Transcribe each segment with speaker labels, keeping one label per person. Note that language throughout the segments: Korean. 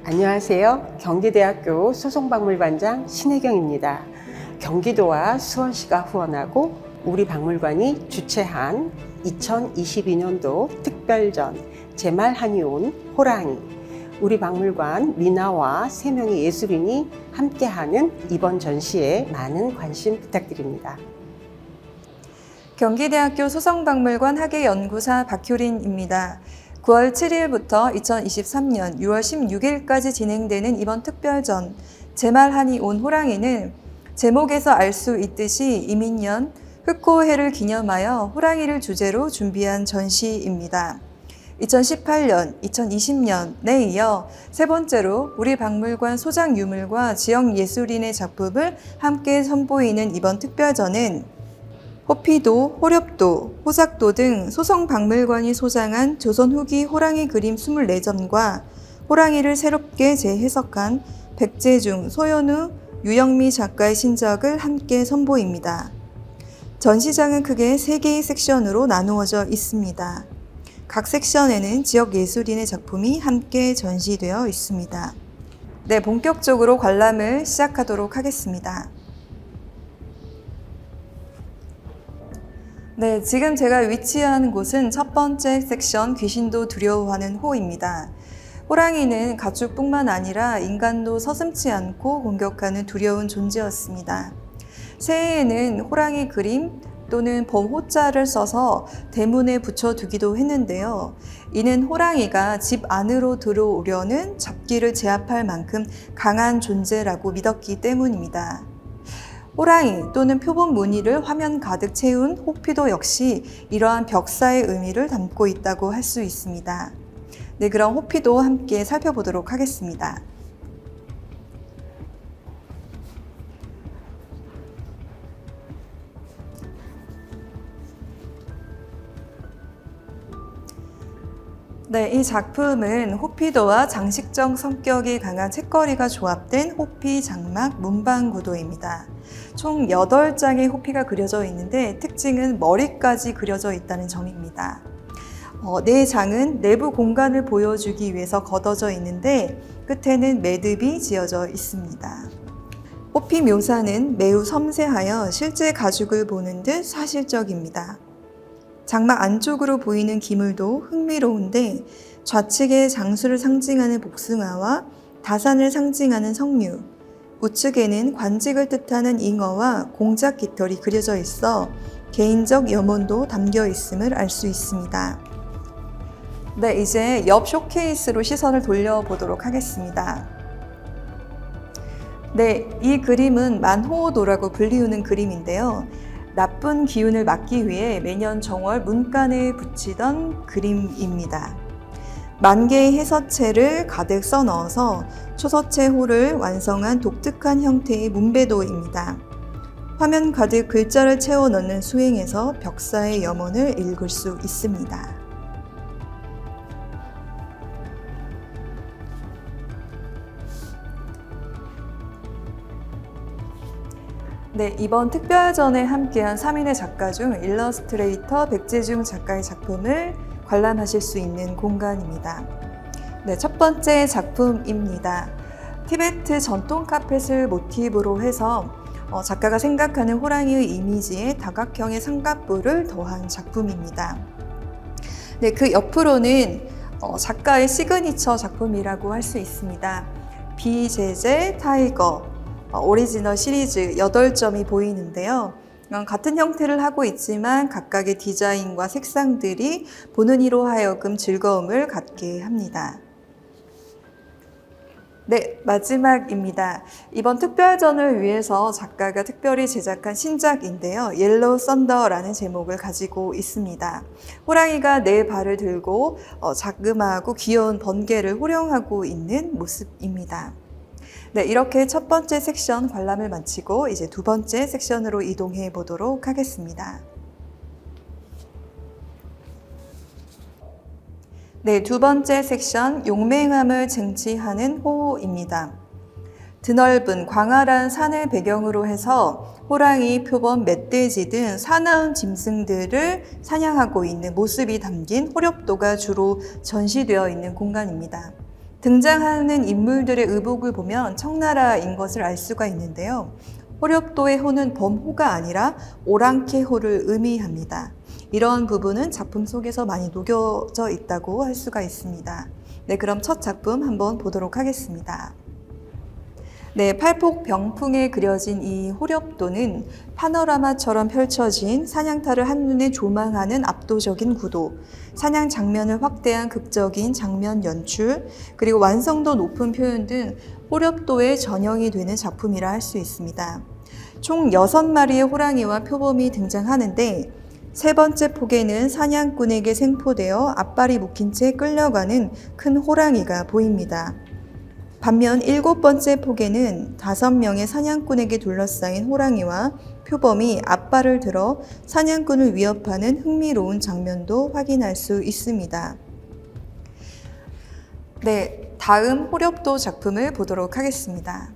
Speaker 1: 안녕하세요. 경기대학교 소송박물관장 신혜경입니다. 경기도와 수원시가 후원하고 우리 박물관이 주최한 2022년도 특별전 제말 한이 온 호랑이, 우리 박물관 미나와 3명의 예술인이 함께하는 이번 전시에 많은 관심 부탁드립니다.
Speaker 2: 경기대학교 소송박물관 학예연구사 박효린입니다. 9월 7일부터 2023년 6월 16일까지 진행되는 이번 특별전 제말 한이 온 호랑이는 제목에서 알 수 있듯이 이민년 흑호해를 기념하여 호랑이를 주제로 준비한 전시입니다. 2018년, 2020년에 이어 세 번째로 우리 박물관 소장 유물과 지역 예술인의 작품을 함께 선보이는 이번 특별전은 호피도, 호렵도, 호삭도 등 소성박물관이 소장한 조선 후기 호랑이 그림 24점과 호랑이를 새롭게 재해석한 백재중, 소연우, 유영미 작가의 신작을 함께 선보입니다. 전시장은 크게 3개의 섹션으로 나누어져 있습니다. 각 섹션에는 지역 예술인의 작품이 함께 전시되어 있습니다. 네, 본격적으로 관람을 시작하도록 하겠습니다. 네, 지금 제가 위치한 곳은 첫 번째 섹션 귀신도 두려워하는 호입니다. 호랑이는 가축뿐만 아니라 인간도 서슴지 않고 공격하는 두려운 존재였습니다. 새해에는 호랑이 그림 또는 범호자를 써서 대문에 붙여두기도 했는데요. 이는 호랑이가 집 안으로 들어오려는 잡기를 제압할 만큼 강한 존재라고 믿었기 때문입니다. 호랑이 또는 표본 무늬를 화면 가득 채운 호피도 역시 이러한 벽사의 의미를 담고 있다고 할 수 있습니다. 네, 그럼 호피도 함께 살펴보도록 하겠습니다. 네, 이 작품은 호피도와 장식적 성격이 강한 책거리가 조합된 호피 장막 문방 구도입니다. 총 8장의 호피가 그려져 있는데 특징은 머리까지 그려져 있다는 점입니다. 4장은 내부 공간을 보여주기 위해서 걷어져 있는데 끝에는 매듭이 지어져 있습니다. 호피 묘사는 매우 섬세하여 실제 가죽을 보는 듯 사실적입니다. 장막 안쪽으로 보이는 기물도 흥미로운데 좌측에 장수를 상징하는 복숭아와 다산을 상징하는 석류, 우측에는 관직을 뜻하는 잉어와 공작 깃털이 그려져 있어 개인적 염원도 담겨 있음을 알 수 있습니다. 네, 이제 옆 쇼케이스로 시선을 돌려보도록 하겠습니다. 네, 이 그림은 만호도라고 불리우는 그림인데요. 나쁜 기운을 막기 위해 매년 정월 문간에 붙이던 그림입니다. 만 개의 해서체를 가득 써 넣어서 초서체 호를 완성한 독특한 형태의 문배도입니다. 화면 가득 글자를 채워 넣는 수행에서 벽사의 염원을 읽을 수 있습니다. 네, 이번 특별전에 함께한 3인의 작가 중 일러스트레이터 백재중 작가의 작품을 관람하실 수 있는 공간입니다. 네, 첫 번째 작품입니다. 티베트 전통 카펫을 모티브로 해서 작가가 생각하는 호랑이의 이미지에 다각형의 삼각부를 더한 작품입니다. 네, 그 옆으로는 작가의 시그니처 작품이라고 할 수 있습니다. 비제제 타이거 오리지널 시리즈 8점이 보이는데요. 같은 형태를 하고 있지만 각각의 디자인과 색상들이 보는 이로 하여금 즐거움을 갖게 합니다. 네, 마지막입니다. 이번 특별전을 위해서 작가가 특별히 제작한 신작인데요. 옐로우 썬더라는 제목을 가지고 있습니다. 호랑이가 4발을 들고 자그마하고 귀여운 번개를 호령하고 있는 모습입니다. 네, 이렇게 첫 번째 섹션 관람을 마치고 이제 두 번째 섹션으로 이동해 보도록 하겠습니다. 네, 두 번째 섹션 용맹함을 쟁취하는 호입니다. 드넓은 광활한 산을 배경으로 해서 호랑이, 표범, 멧돼지 등 사나운 짐승들을 사냥하고 있는 모습이 담긴 호렵도가 주로 전시되어 있는 공간입니다. 등장하는 인물들의 의복을 보면 청나라인 것을 알 수가 있는데요. 호렵도의 호는 범호가 아니라 오랑캐호를 의미합니다. 이런 부분은 작품 속에서 많이 녹여져 있다고 할 수가 있습니다. 네, 그럼 첫 작품 한번 보도록 하겠습니다. 네, 팔폭병풍에 그려진 이 호렵도는 파노라마처럼 펼쳐진 사냥터를 한눈에 조망하는 압도적인 구도, 사냥 장면을 확대한 극적인 장면 연출, 그리고 완성도 높은 표현 등 호렵도의 전형이 되는 작품이라 할 수 있습니다. 총 6마리의 호랑이와 표범이 등장하는데 세 번째 폭에는 사냥꾼에게 생포되어 앞발이 묶인 채 끌려가는 큰 호랑이가 보입니다. 반면 7번째 폭에는 5명의 사냥꾼에게 둘러싸인 호랑이와 표범이 앞발을 들어 사냥꾼을 위협하는 흥미로운 장면도 확인할 수 있습니다. 네, 다음 호렵도 작품을 보도록 하겠습니다.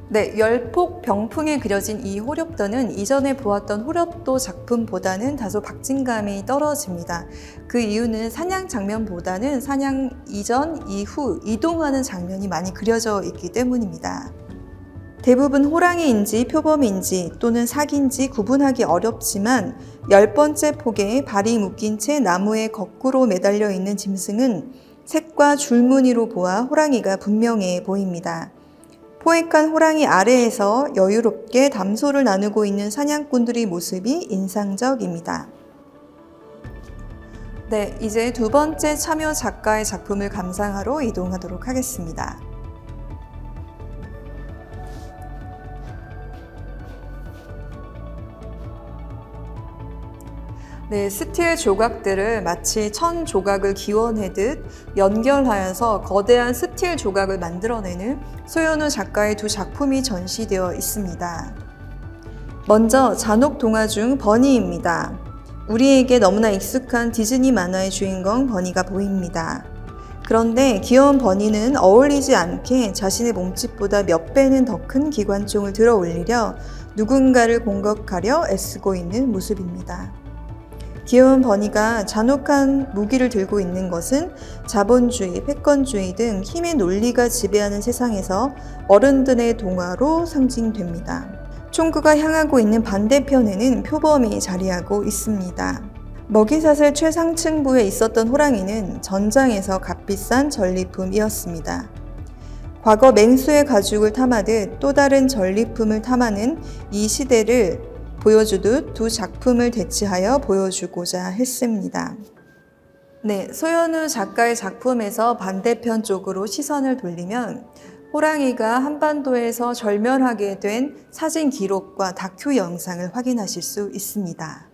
Speaker 2: 네, 열폭 병풍에 그려진 이 호렵도는 이전에 보았던 호렵도 작품보다는 다소 박진감이 떨어집니다. 그 이유는 사냥 장면보다는 사냥 이전, 이후 이동하는 장면이 많이 그려져 있기 때문입니다. 대부분 호랑이인지 표범인지 또는 사기인지 구분하기 어렵지만 10번째 폭에 발이 묶인 채 나무에 거꾸로 매달려 있는 짐승은 색과 줄무늬로 보아 호랑이가 분명해 보입니다. 포획한 호랑이 아래에서 여유롭게 담소를 나누고 있는 사냥꾼들의 모습이 인상적입니다. 네, 이제 두 번째 참여 작가의 작품을 감상하러 이동하도록 하겠습니다. 네, 스틸 조각들을 마치 천 조각을 기원해듯 연결하여서 거대한 스틸 조각을 만들어내는 소연우 작가의 두 작품이 전시되어 있습니다. 먼저 잔혹 동화 중 버니입니다. 우리에게 너무나 익숙한 디즈니 만화의 주인공 버니가 보입니다. 그런데 귀여운 버니는 어울리지 않게 자신의 몸집보다 몇 배는 더 큰 기관총을 들어 올리려 누군가를 공격하려 애쓰고 있는 모습입니다. 귀여운 버니가 잔혹한 무기를 들고 있는 것은 자본주의, 패권주의 등 힘의 논리가 지배하는 세상에서 어른들의 동화로 상징됩니다. 총구가 향하고 있는 반대편에는 표범이 자리하고 있습니다. 먹이사슬 최상층부에 있었던 호랑이는 전장에서 값비싼 전리품이었습니다. 과거 맹수의 가죽을 탐하듯 또 다른 전리품을 탐하는 이 시대를 보여주듯 두 작품을 대치하여 보여주고자 했습니다. 네, 소연우 작가의 작품에서 반대편 쪽으로 시선을 돌리면 호랑이가 한반도에서 절멸하게 된 사진 기록과 다큐 영상을 확인하실 수 있습니다.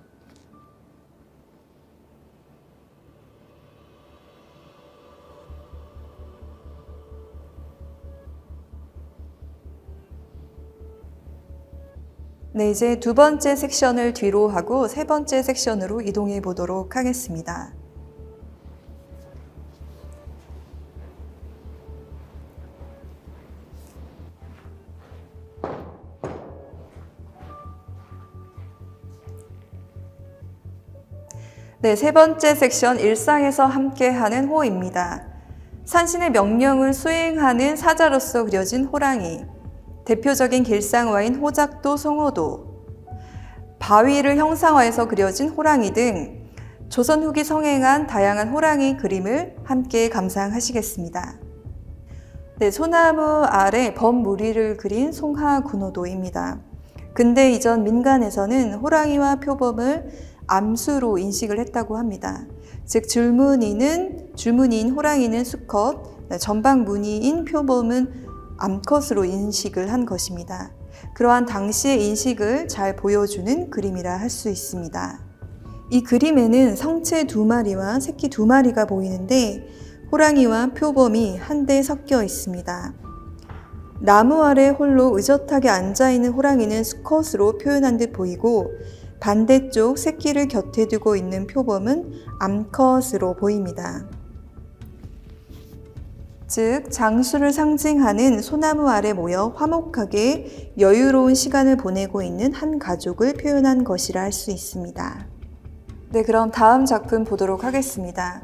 Speaker 2: 네, 이제 두 번째 섹션을 뒤로 하고 세 번째 섹션으로 이동해 보도록 하겠습니다. 네, 세 번째 섹션 일상에서 함께하는 호입니다. 산신의 명령을 수행하는 사자로서 그려진 호랑이, 대표적인 길상화인 호작도, 송호도, 바위를 형상화해서 그려진 호랑이 등 조선 후기 성행한 다양한 호랑이 그림을 함께 감상하시겠습니다. 네, 소나무 아래 범무리를 그린 송하군호도입니다. 근대 이전 민간에서는 호랑이와 표범을 암수로 인식을 했다고 합니다. 즉 줄무늬인 호랑이는 수컷, 전방무늬인 표범은 암컷으로 인식을 한 것입니다. 그러한 당시의 인식을 잘 보여주는 그림이라 할 수 있습니다. 이 그림에는 성체 2마리와 새끼 2마리가 보이는데 호랑이와 표범이 한데 섞여 있습니다. 나무 아래 홀로 의젓하게 앉아있는 호랑이는 수컷으로 표현한 듯 보이고 반대쪽 새끼를 곁에 두고 있는 표범은 암컷으로 보입니다. 즉 장수를 상징하는 소나무 아래 모여 화목하게 여유로운 시간을 보내고 있는 한 가족을 표현한 것이라 할 수 있습니다. 네, 그럼 다음 작품 보도록 하겠습니다.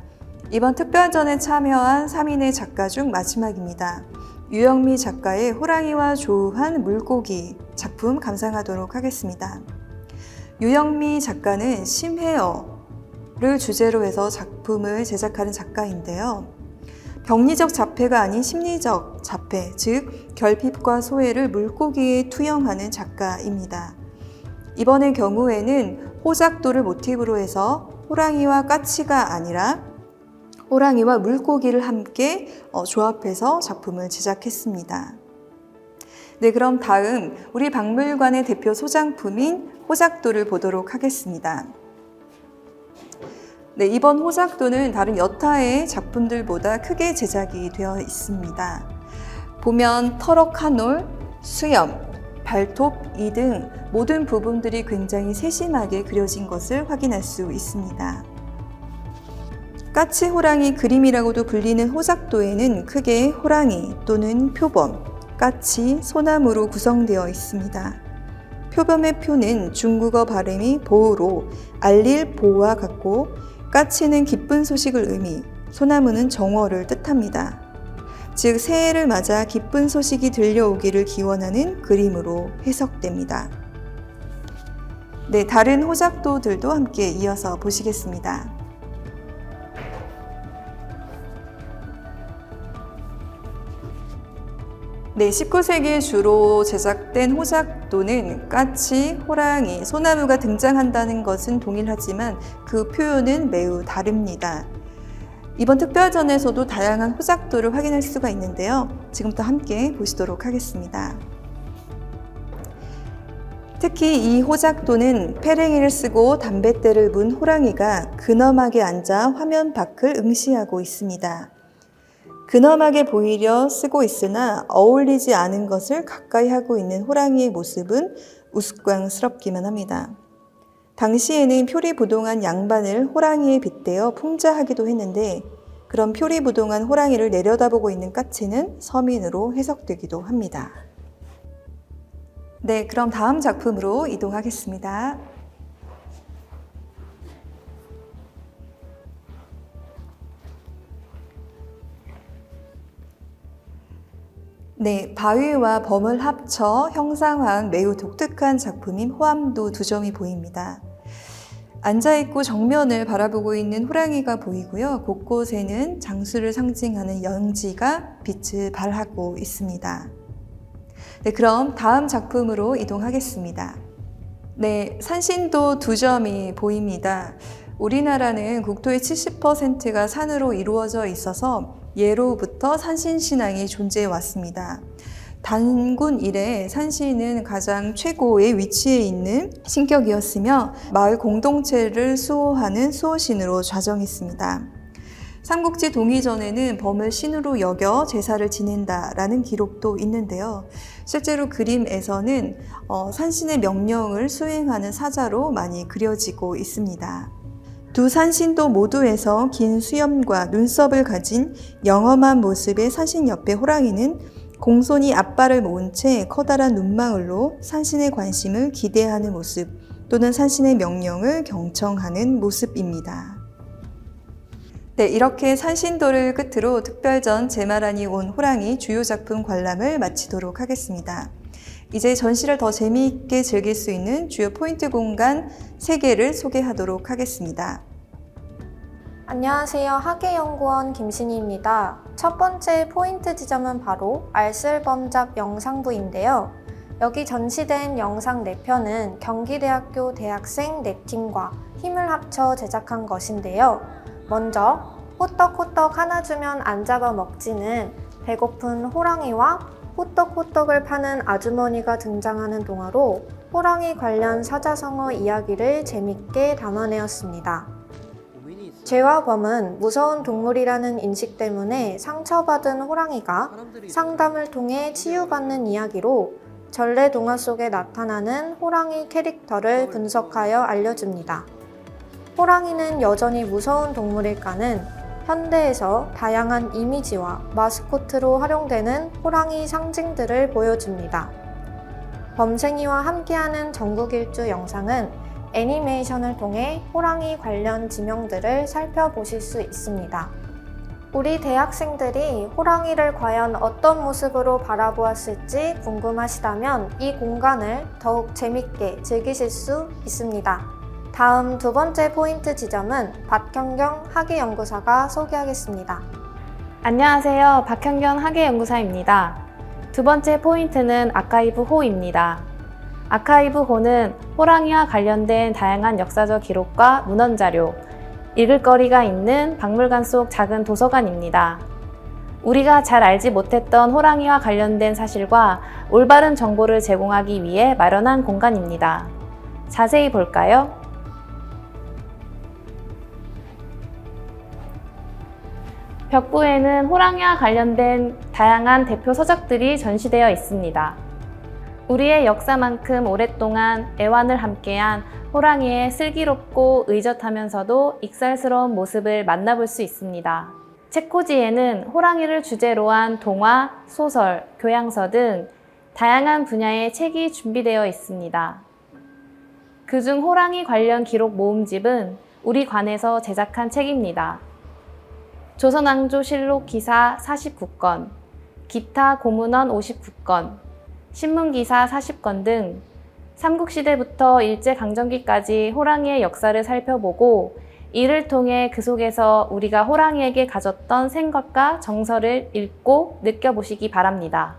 Speaker 2: 이번 특별전에 참여한 3인의 작가 중 마지막입니다. 유영미 작가의 호랑이와 조우한 물고기 작품 감상하도록 하겠습니다. 유영미 작가는 심해어를 주제로 해서 작품을 제작하는 작가인데요. 병리적 자폐가 아닌 심리적 자폐, 즉 결핍과 소외를 물고기에 투영하는 작가입니다. 이번의 경우에는 호작도를 모티브로 해서 호랑이와 까치가 아니라 호랑이와 물고기를 함께 조합해서 작품을 제작했습니다. 네, 그럼 다음 우리 박물관의 대표 소장품인 호작도를 보도록 하겠습니다. 네, 이번 호작도는 다른 여타의 작품들보다 크게 제작이 되어 있습니다. 보면 터럭 한 올, 수염, 발톱, 이 등 모든 부분들이 굉장히 세심하게 그려진 것을 확인할 수 있습니다. 까치 호랑이 그림이라고도 불리는 호작도에는 크게 호랑이 또는 표범, 까치, 소나무로 구성되어 있습니다. 표범의 표는 중국어 발음이 보우로 알릴 보우와 같고 까치는 기쁜 소식을 의미, 소나무는 정월을 뜻합니다. 즉 새해를 맞아 기쁜 소식이 들려오기를 기원하는 그림으로 해석됩니다. 네, 다른 호작도들도 함께 이어서 보시겠습니다. 네, 19세기에 주로 제작된 호작도는 까치, 호랑이, 소나무가 등장한다는 것은 동일하지만 그 표현은 매우 다릅니다. 이번 특별전에서도 다양한 호작도를 확인할 수가 있는데요. 지금부터 함께 보시도록 하겠습니다. 특히 이 호작도는 페랭이를 쓰고 담뱃대를 문 호랑이가 근엄하게 앉아 화면 밖을 응시하고 있습니다. 근엄하게 보이려 쓰고 있으나 어울리지 않은 것을 가까이 하고 있는 호랑이의 모습은 우스꽝스럽기만 합니다. 당시에는 표리부동한 양반을 호랑이에 빗대어 풍자하기도 했는데 그런 표리부동한 호랑이를 내려다보고 있는 까치는 서민으로 해석되기도 합니다. 네, 그럼 다음 작품으로 이동하겠습니다. 네, 바위와 범을 합쳐 형상화한 매우 독특한 작품인 호암도 두 점이 보입니다. 앉아있고 정면을 바라보고 있는 호랑이가 보이고요. 곳곳에는 장수를 상징하는 연지가 빛을 발하고 있습니다. 네, 그럼 다음 작품으로 이동하겠습니다. 네, 산신도 두 점이 보입니다. 우리나라는 국토의 70%가 산으로 이루어져 있어서 예로부터 산신신앙이 존재해 왔습니다. 단군 이래 산신은 가장 최고의 위치에 있는 신격이었으며 마을 공동체를 수호하는 수호신으로 좌정했습니다. 삼국지 동의전에는 범을 신으로 여겨 제사를 지낸다라는 기록도 있는데요. 실제로 그림에서는 산신의 명령을 수행하는 사자로 많이 그려지고 있습니다. 두 산신도 모두에서 긴 수염과 눈썹을 가진 영험한 모습의 산신 옆에 호랑이는 공손히 앞발을 모은 채 커다란 눈망울로 산신의 관심을 기대하는 모습 또는 산신의 명령을 경청하는 모습입니다. 네, 이렇게 산신도를 끝으로 특별전 제마란이 온 호랑이 주요 작품 관람을 마치도록 하겠습니다. 이제 전시를 더 재미있게 즐길 수 있는 주요 포인트 공간 3개를 소개하도록 하겠습니다.
Speaker 3: 안녕하세요. 학예연구원 김신희입니다. 첫 번째 포인트 지점은 바로 알쓸범잡 영상부인데요. 여기 전시된 영상 4편은 경기대학교 대학생 4팀과 힘을 합쳐 제작한 것인데요. 먼저 호떡호떡 하나 주면 안 잡아 먹지는 배고픈 호랑이와 호떡호떡을 파는 아주머니가 등장하는 동화로 호랑이 관련 사자성어 이야기를 재밌게 담아내었습니다. 죄와 범은 무서운 동물이라는 인식 때문에 상처받은 호랑이가 상담을 통해 치유받는 이야기로 전래 동화 속에 나타나는 호랑이 캐릭터를 분석하여 알려줍니다. 호랑이는 여전히 무서운 동물일까는 현대에서 다양한 이미지와 마스코트로 활용되는 호랑이 상징들을 보여줍니다. 범생이와 함께하는 전국일주 영상은 애니메이션을 통해 호랑이 관련 지명들을 살펴보실 수 있습니다. 우리 대학생들이 호랑이를 과연 어떤 모습으로 바라보았을지 궁금하시다면 이 공간을 더욱 재밌게 즐기실 수 있습니다. 다음 두 번째 포인트 지점은 박현경 학예연구사가 소개하겠습니다.
Speaker 4: 안녕하세요. 박현경 학예연구사입니다. 두 번째 포인트는 아카이브호입니다. 아카이브호는 호랑이와 관련된 다양한 역사적 기록과 문헌자료, 읽을거리가 있는 박물관 속 작은 도서관입니다. 우리가 잘 알지 못했던 호랑이와 관련된 사실과 올바른 정보를 제공하기 위해 마련한 공간입니다. 자세히 볼까요? 벽부에는 호랑이와 관련된 다양한 대표 서적들이 전시되어 있습니다. 우리의 역사만큼 오랫동안 애완을 함께한 호랑이의 슬기롭고 의젓하면서도 익살스러운 모습을 만나볼 수 있습니다. 책꽂이에는 호랑이를 주제로 한 동화, 소설, 교양서 등 다양한 분야의 책이 준비되어 있습니다. 그중 호랑이 관련 기록 모음집은 우리 관에서 제작한 책입니다. 조선왕조실록 기사 49건, 기타 고문원 59건, 신문기사 40건 등 삼국시대부터 일제강점기까지 호랑이의 역사를 살펴보고 이를 통해 그 속에서 우리가 호랑이에게 가졌던 생각과 정서를 읽고 느껴보시기 바랍니다.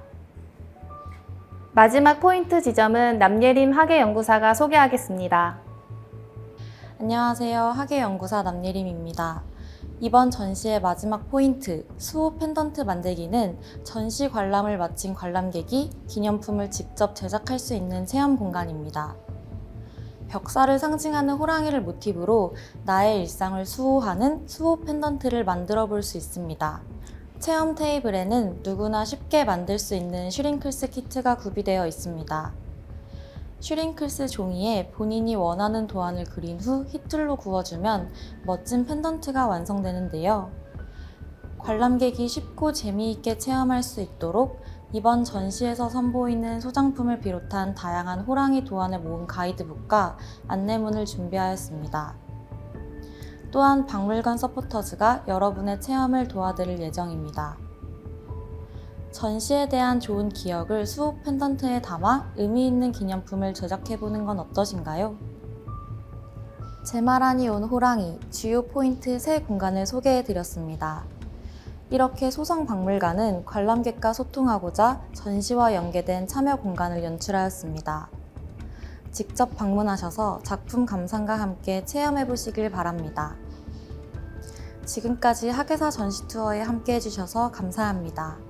Speaker 4: 마지막 포인트 지점은 남예림 학예연구사가 소개하겠습니다.
Speaker 5: 안녕하세요. 학예연구사 남예림입니다. 이번 전시의 마지막 포인트, 수호 펜던트 만들기는 전시 관람을 마친 관람객이 기념품을 직접 제작할 수 있는 체험 공간입니다. 벽사를 상징하는 호랑이를 모티브로 나의 일상을 수호하는 수호 펜던트를 만들어 볼 수 있습니다. 체험 테이블에는 누구나 쉽게 만들 수 있는 슈링클스 키트가 구비되어 있습니다. 슈링클스 종이에 본인이 원하는 도안을 그린 후 히틀로 구워주면 멋진 펜던트가 완성되는데요. 관람객이 쉽고 재미있게 체험할 수 있도록 이번 전시에서 선보이는 소장품을 비롯한 다양한 호랑이 도안을 모은 가이드북과 안내문을 준비하였습니다. 또한 박물관 서포터즈가 여러분의 체험을 도와드릴 예정입니다. 전시에 대한 좋은 기억을 수호 펜던트에 담아 의미 있는 기념품을 제작해보는 건 어떠신가요? 제마란이 온 호랑이 주요 포인트 3공간을 소개해드렸습니다. 이렇게 소성박물관은 관람객과 소통하고자 전시와 연계된 참여 공간을 연출하였습니다. 직접 방문하셔서 작품 감상과 함께 체험해보시길 바랍니다. 지금까지 학예사 전시 투어에 함께 해주셔서 감사합니다.